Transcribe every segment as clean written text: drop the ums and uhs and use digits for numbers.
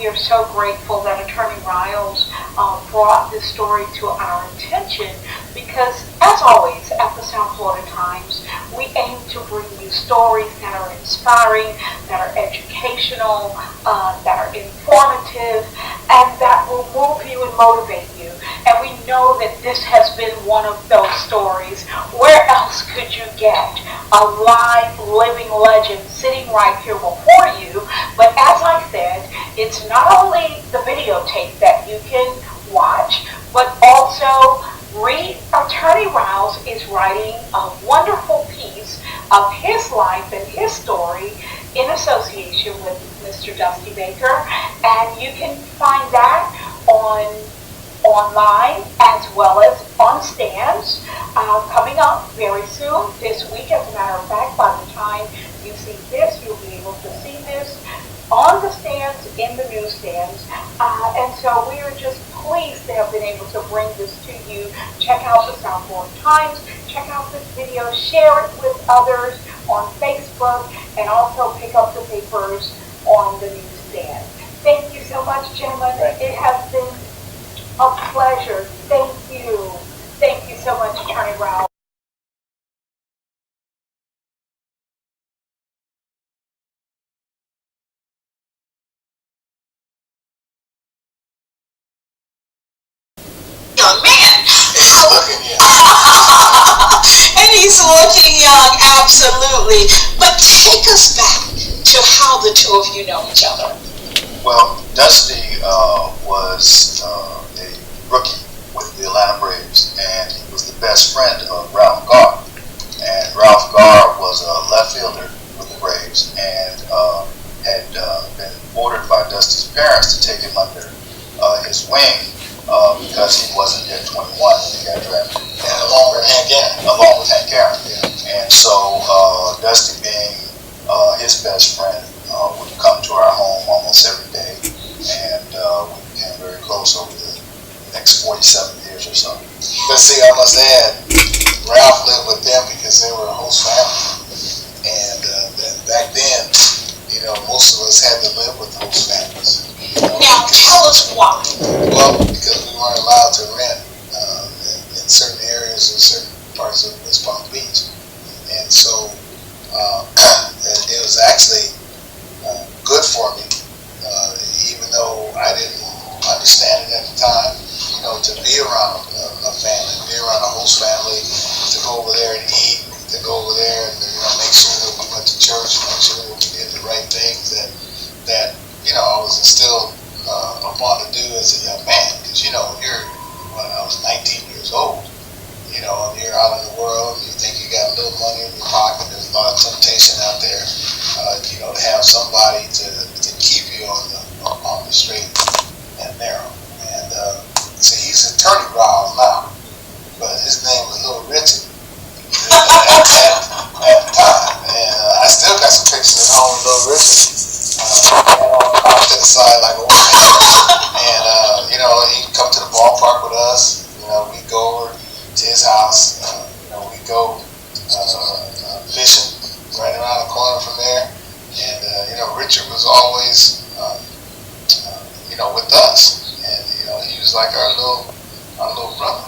we are so grateful that Attorney Ryles brought this story to our attention because, as always, at the South Florida Times, we aim to bring you stories that are inspiring, that are educational, that are informative, and that will move you and motivate you. And we know that this has been one of those stories. Where else could you get a live, living legend sitting right here before you? But as I said, it's not only the videotape that you can watch, but also Attorney Ryles is writing a wonderful piece of his life and his story in association with Mr. Dusty Baker, and you can find that online as well as on stands coming up very soon this week. As a matter of fact, by the time you see this, you'll be able to see this on the stands, in the newsstands, and so we are just pleased to have been able to bring this to you. Check out the South Florida Times, check out this video, share it with others on Facebook, and also pick up the papers on the newsstand. Thank you so much, gentlemen. It has been a pleasure. Thank you. Thank you so much, Attorney Ryles. Young man. He's looking young. And he's looking young, absolutely. But take us back to how the two of you know each other. Well, Dusty was a rookie with the Atlanta Braves, and he was the best friend of Ralph Garr. And Ralph Garr was a left fielder with the Braves, and had been ordered by Dusty's parents to take him under his wing because he wasn't yet 21 when he got drafted. And along with Hank Aaron. Along with Hank Aaron. Yeah. And so Dusty, being his best friend, would come to our home almost every day, and we became very close over the next 47 years or so. But see, I must add, Ralph lived with them because they were a host family, and back then, most of us had to live with host families. Now tell us why. Well, because we weren't allowed to rent in certain areas in certain parts of West Palm Beach, and so it was actually good for me, even though I didn't understand it at the time. To be around a family, be around a host family, to go over there and eat, to go over there and make sure that we went to church, make sure that we did the right things that I was instilled upon to do as a young man. Because when I was 19 years old, and you're out in the world, you think you got a little money in your pocket. There's a lot of temptation out there, to have somebody to keep you on the straight and narrow. And see, he's Attorney Ryles now, but his name was Little Richard at the time. And I still got some pictures at home of Little Richard off to the side like a old man. And he'd come to the ballpark with us. We'd go over to his house. We'd go fishing right around the corner from there. And Richard was always with us. And he was like our little brother.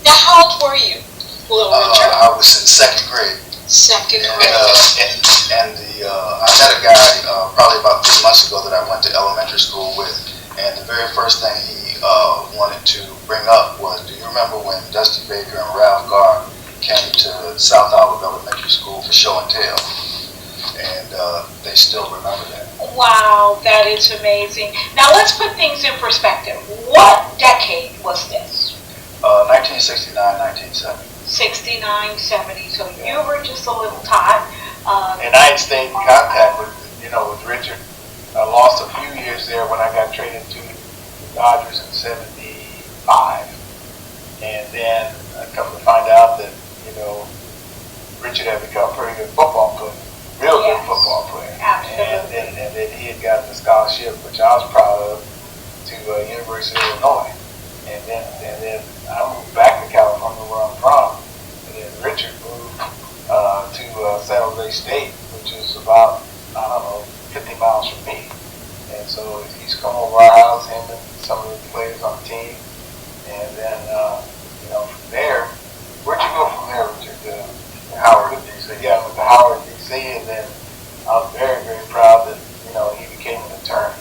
Now how old were you, little Richard? I was in second grade. Second grade. And I met a guy probably about 3 months ago that I went to elementary school with, and the very first thing he wanted to bring up was, do you remember when Dusty Baker and Ralph Garr came to South Olive Elementary School for show and tell? And they still remember that. Wow, that is amazing. Now let's put things in perspective. What decade was this? 1969, 1970. 69, 70, so you were just a little tot. And I had stayed in contact with Richard. I lost a few years there when I got traded to the Dodgers in 75. And then I come to find out that, Richard had become a pretty good football player. Real good football player. Absolutely. And then he had gotten a scholarship, which I was proud of, to University of Illinois. And then I moved back to California where I'm from. And then Richard moved to San Jose State, which is about, 50 miles from me. And And so he's come over our house, him and some of the players on the team. And then, from there, where'd you go from there, Richard? Howard, D.C. Yeah, I went to Howard, D.C. And then I was very, very proud that, he became an attorney.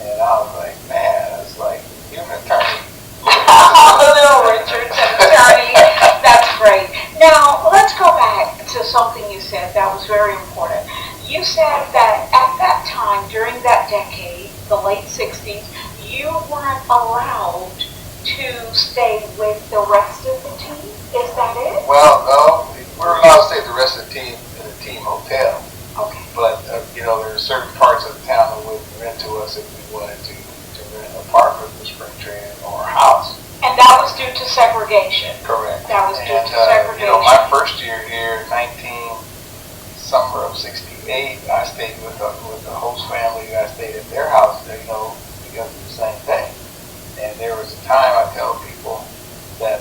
And I was like, man, it's like, you're an attorney. Little Richard's an attorney. That's great. Now, let's go back to something you said that was very important. You said that at that time, during that decade, the late 60s, you weren't allowed to stay with the rest of the team. Is that it? Well, no. We're allowed to stay with the rest of the team in a team hotel. Okay. But, there are certain parts of the town that would rent to us if we wanted to rent an apartment for spring training or a house. And that was due to segregation. Correct. That was due to segregation. My first year here, summer of '68, I stayed with the host family. I stayed at their house, because of the same thing. And there was a time I tell people that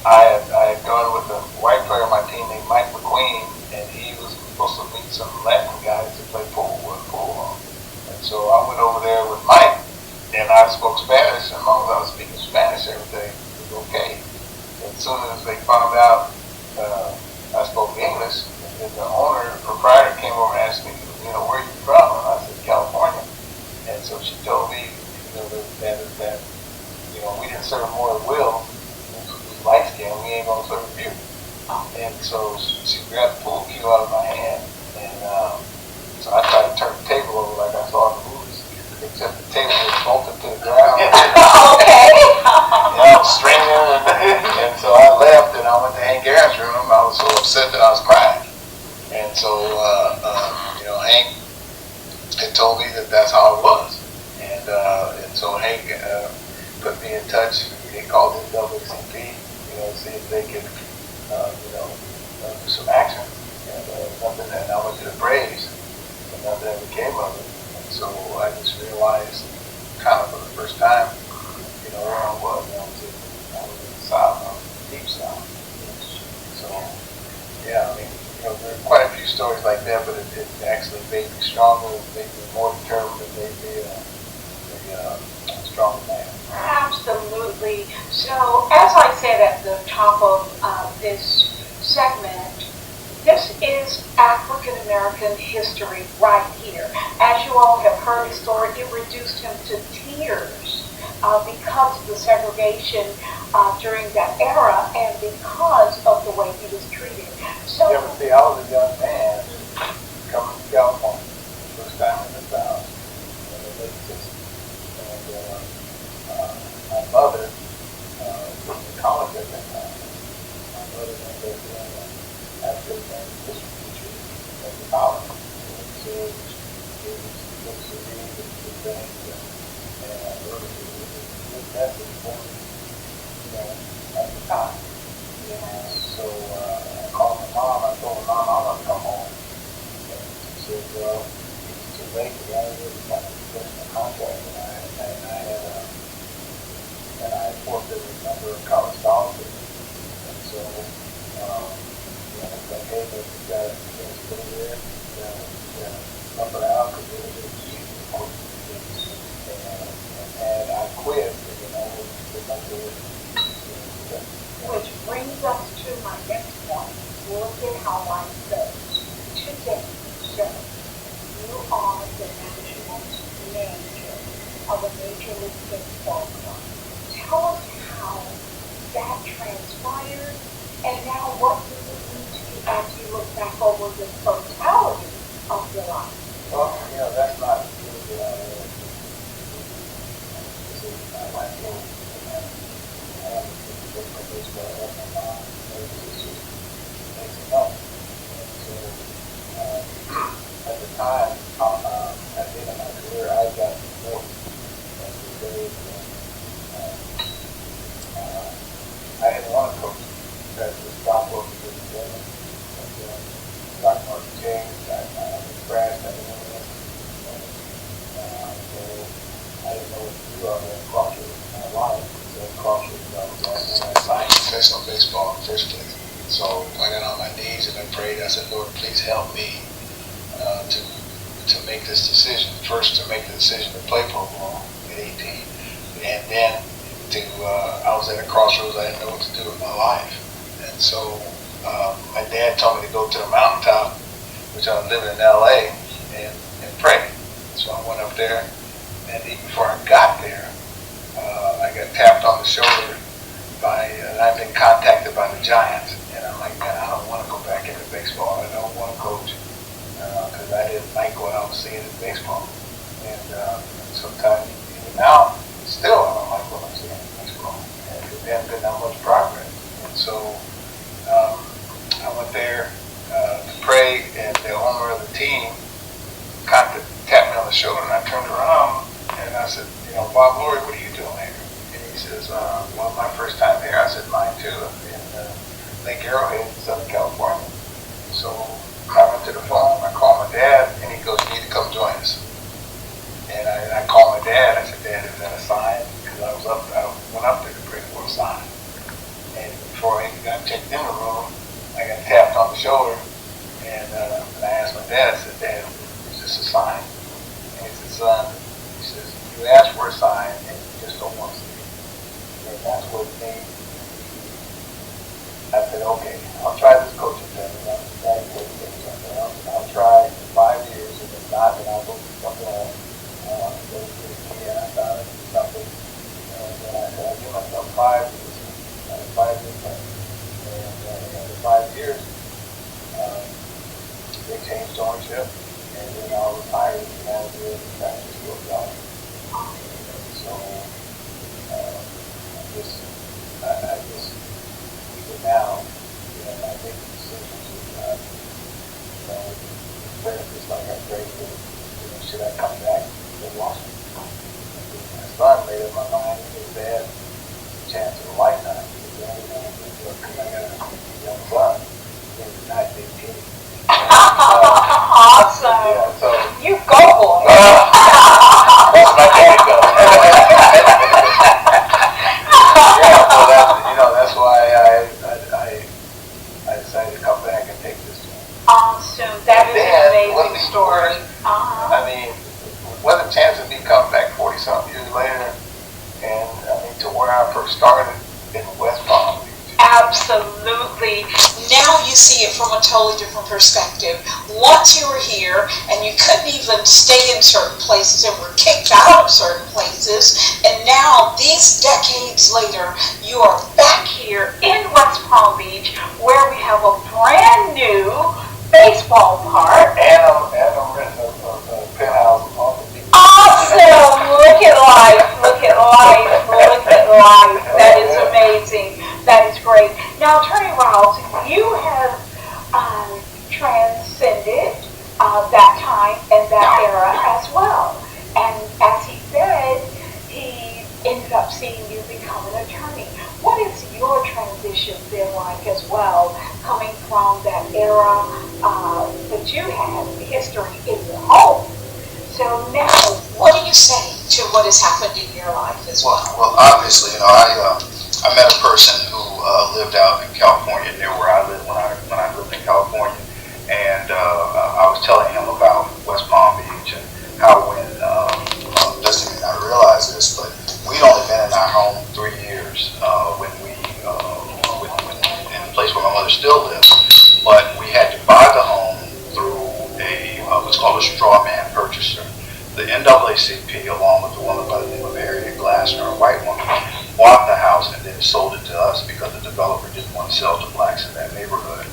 I had gone with a white player on my team named Mike McQueen, and he was supposed to meet some Latin guys to play pool on. And so I went over there with Mike, and I spoke Spanish, and as long as I was speaking Spanish, everything was okay. As soon as they found out I spoke English, and the proprietor came over and asked me, where are you from? And I said, California. And so she told me, that we didn't serve more than Will, who's light skinned, we ain't gonna serve you. And so she grabbed the pool cue out of my hand, and so I tried to turn the table over like I saw in the movies, except the table was bolted to the ground. Okay. I was straining, and so I left, and I went to Hank Aaron's room. I was so upset that I was crying. And so, Hank had told me that that's how it was. And so Hank put me in touch. They called it WCP, see if they could, do some action. And nothing. And I went to the Braves, and nothing ever came of it. And so I just realized, kind of for the first time, where I was. I was in the South, I was in the deep South. So, yeah, there are quite a few stories like that, but it actually made me stronger, it made me more determined, it made me a stronger man. Absolutely. So, as I said at the top of this segment, this is African American history right here. As you all have heard his story, it reduced him to tears because of the segregation during that era and because of the way he was treated. So, yeah, but see, I was a young man coming to California, first time in the South, in the late 60s. And my mother was in college at that time. My mother ended up being an African history teacher at the college. And so it was to read and do things, and I learned it was a good message for me, at the time. So I called my mom. I told her, Mom, I want to come home. And she said, well, it's too late. The guy really got to finish my contract. And I had forfeited a number of college scholarships. And so, it's like, hey, but you got to stay there. You got to pump it out because we're going to keep you. And I quit. which brings us to my next point. Look at how life goes. Today, so you are the national manager of a Major League Baseball club. Tell us how that transpired, and now what does it mean to you as you look back over the totality of your life? Well, that's not really what I am. This is not my goal. I am a baseball. I love my mom. It's just amazing up. And so, at the time, at the end of my career, I got divorced. And the day I didn't want to coach because the stock wasn't good together. And stock market changed. I crashed. I didn't know that. So I didn't know what to do. I was at a crossroads in my life. So crossroads I was at when I signed professional baseball in the first place. So I got on my knees and I prayed. I said, Lord, please help me to make this decision. First, to make the decision to play pro ball at 18, and then I was at a crossroads. I didn't know what to do with my life, and so my dad told me to go to the mountaintop, which I was living in LA, and pray. So I went up there, and even before I got there, I got tapped on the shoulder and I've been contacted by the Giants, and I'm like, man, I don't want to go back into baseball. I don't want to coach because I didn't like what I was seeing in baseball, and sometimes even now, still I don't like what I'm seeing in baseball, and there hasn't been that much progress. And so I went there to pray, and the owner of the team tapped me on the shoulder, and I turned around and I said, Bob Lurie, what are you doing here? And he says, well, my first time here. I said, mine too, in Lake Arrowhead, Southern California. So I went to the phone, I called my dad, and he goes, you need to come join us. And I called my dad. I said, Dad, is that a sign? Because I went up there to pray for a sign. And before I even got checked in the room, I got tapped on the shoulder, and I asked my dad, I said, Dad, is this a sign? And he said, son, he says, you asked for a sign, and you just don't want to see it. And that's what it means. I said, okay, I'll try this coaching thing. I'll try in 5 years, and if not, then I'll go do something else. Go to the and I thought I'd do something. And then I said, I'll give myself 5 years. 5 years later. And after 5 years, they changed ownership, and then I'll retire as the manager of the practice field job. So I just even now, I make decisions with just like I prayed with, should I come back to Washington? My son made up my mind and his dad, the chance of a lifetime. He was the only one who was because I got a young son. He was not 18. Awesome. Yeah, so You go, boy. that's my dad go. That's why I decided to come back and take this job. Awesome. That is an amazing story. I mean, what a chance of me coming back 40-something years later, and to where I first started in West Palm Beach. Absolutely. Now you see it from a totally different perspective. Once you were here and you couldn't even stay in certain places and were kicked out of certain places, and now these decades later you are back here in West Palm Beach where we have a brand new baseball park. And I'm renting a penthouse on the beach. Awesome! Look at life, look at life, look at life. That is amazing. That is great. Now, Attorney Ryles, you have transcended that time and that era as well. And as he said, he ended up seeing you become an attorney. What is your transition been like as well, coming from that era that you had history in your home? So now, what do you say to what has happened in your life as well? Well, obviously, I met a person who lived out in California near where I lived when I lived in California, and I was telling him about West Palm Beach and how when Dusty may not realize this, but we'd only been in our home 3 years when in the place where my mother still lives, but we had to buy the home through what's called a straw man purchaser. The NAACP, along with a woman by the name of Harriet Glassner, a white woman, bought the house and then sold it to us because the developer didn't want to sell to blacks in that neighborhood.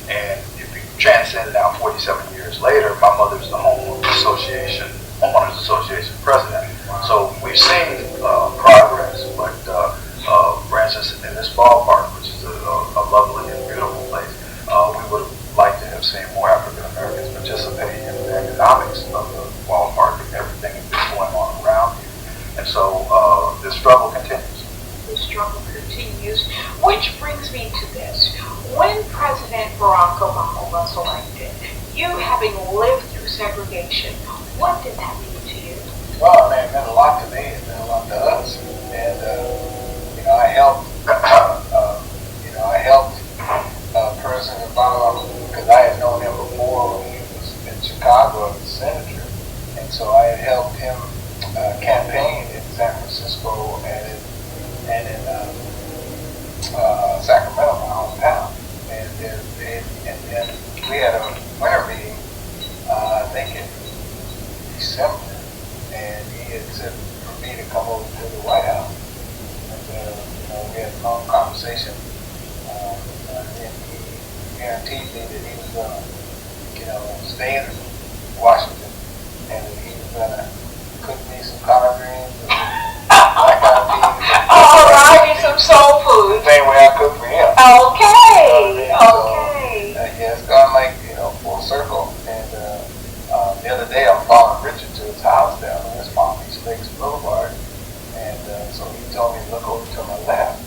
And if we transcend now 47 years later, my mother's the Homeowners Association president. So we've seen progress, but for instance, in this ballpark, which is a lovely and beautiful place, we would have liked to have seen more African Americans participating in the economics of the ballpark and everything that's going on around you. And so the struggle continues. The struggle continues, which brings me to this. When President Barack Obama was elected, you having lived through segregation, what did that mean to you? Well, it meant a lot to me. It meant a lot to us. And I helped. I helped President Obama because I had known him before when he was in Chicago as a senator. And so I had helped him campaign in San Francisco and in Sacramento, my hometown. And then we had a winter meeting, I think in December, and he had said for me to come over to the White House. And we had a long conversation, and he guaranteed me that he was going to, stay in Washington, and that he was going to cook me some collard greens and that kind of beans. All right, some soul food. The same way I cook for him. Okay, okay. Yeah, it's gone like, full circle. And the other day I'm following Richard to his house down on West Palm Beach Lakes Boulevard. And so he told me to look over to my left.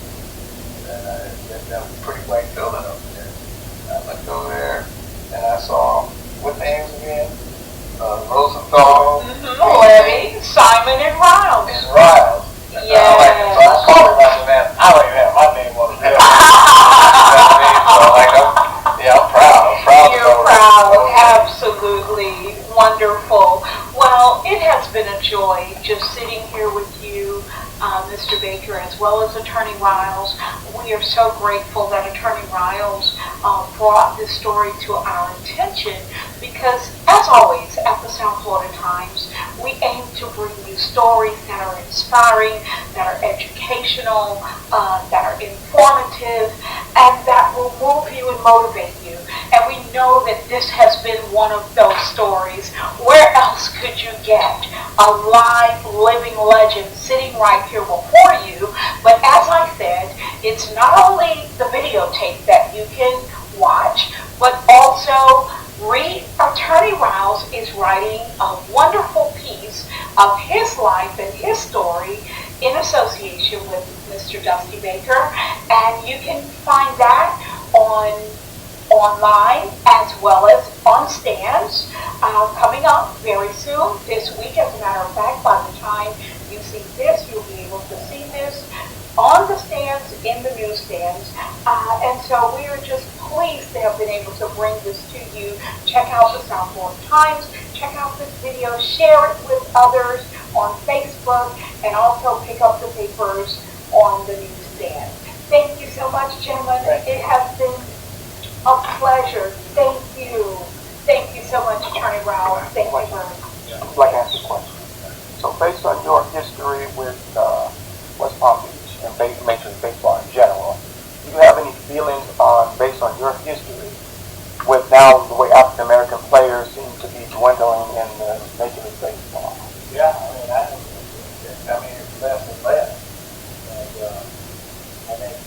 And that was a pretty white building over there. I looked over there and I saw, what names again? Rosenthal, Levy, Simon, and Ryles. And Ryles. Yeah. So I called him, I said, man, I don't even have my name on the bill. You know what I mean? So I'm proud. I'm proud. You're proud. Absolutely wonderful. Well, it has been a joy just sitting here with you, Mr. Baker, as well as Attorney Ryles. We are so grateful that Attorney Ryles brought this story to our attention because, as always, at the South Florida Times, we aim to bring you stories that are inspiring, that are educational, that are informative, and that will move you and motivate you. And we know that this has been one of those stories. Where else could you get a live, living legend sitting right here before you? But as I said, it's not only the videotape that you can watch, but also Attorney Ryles is writing a wonderful piece of his life and his story in association with Mr. Dusty Baker, and you can find that online as well as on stands coming up very soon this week. As a matter of fact, by the time you see this, you'll be able to see this on the stands, in the newsstands, and so we are just pleased to have been able to bring this to you. Check out the South Florida Times, check out this video, share it with others on Facebook, and also pick up the papers on the newsstand. Thank you so much, gentlemen. It has been a pleasure. Thank you. Thank you so much, Attorney Ryles. Thank you very much. I'd like to ask a question. So based on your history with West Palm Beach and Major League Baseball in general, do you have any feelings based on your history with now the way African American players seem to be dwindling in Major League Baseball? Yeah, it's less and less. And I think,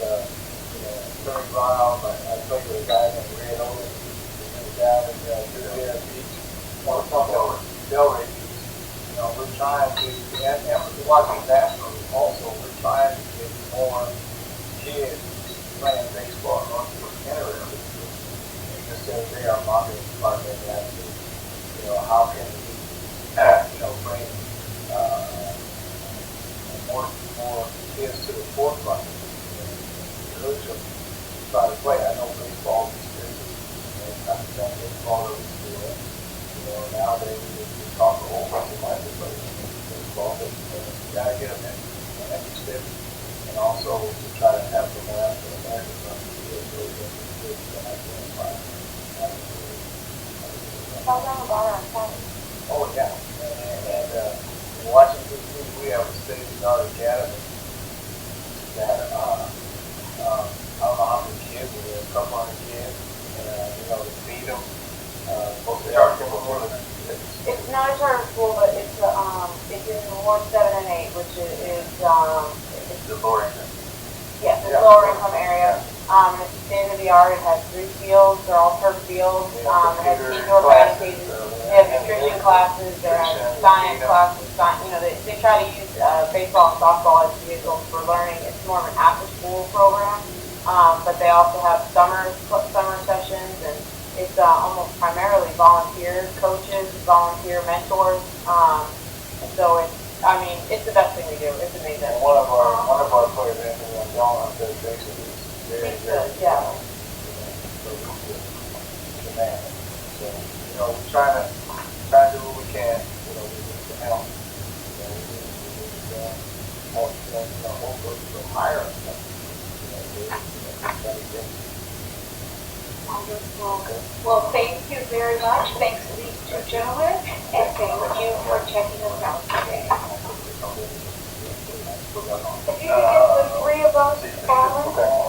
Attorney Ryles, I played with a guy named Red Owen, who was down in Delray Beach, Delray Beach. We're trying to, and with the Washington Nationals also, we're trying to get more kids playing baseball in North Carolina. And just as they are marketing department, and how can we, bring more kids to the forefront and urge them to try to play. I know baseball is business, and it's not the same baseball that we do. Nowadays we talk a whole bunch of money to play baseball, but you got to get them interested, and also to try to have them more African Americans on the field so they can get them identified. Oh yeah, and in Washington D.C. we have a state-of-the-art academy that I don't know how many kids, but there's a couple hundred kids, and to feed them. It's not a charter school, but it's in Ward 7 and 8, which is it's the lower income. Yes, it's lower income area. It's state of the art. It has 3 fields. They're all turf fields. It has indoor batting cages. They have nutrition classes. They have science classes. They try to use baseball and softball as vehicles for learning. It's more of an after-school program, but they also have summer sessions, and it's almost primarily volunteer coaches, volunteer mentors. So it's the best thing we do. It's amazing. And one of our players, Anthony John, on third base, is very yeah. So we're trying to do what we can. We help. You know, we need more, hopefully hire us. Wonderful. Well, thank you very much. Thanks to these two gentlemen, and thank you for checking us out today. If you could get the three of us, Alan,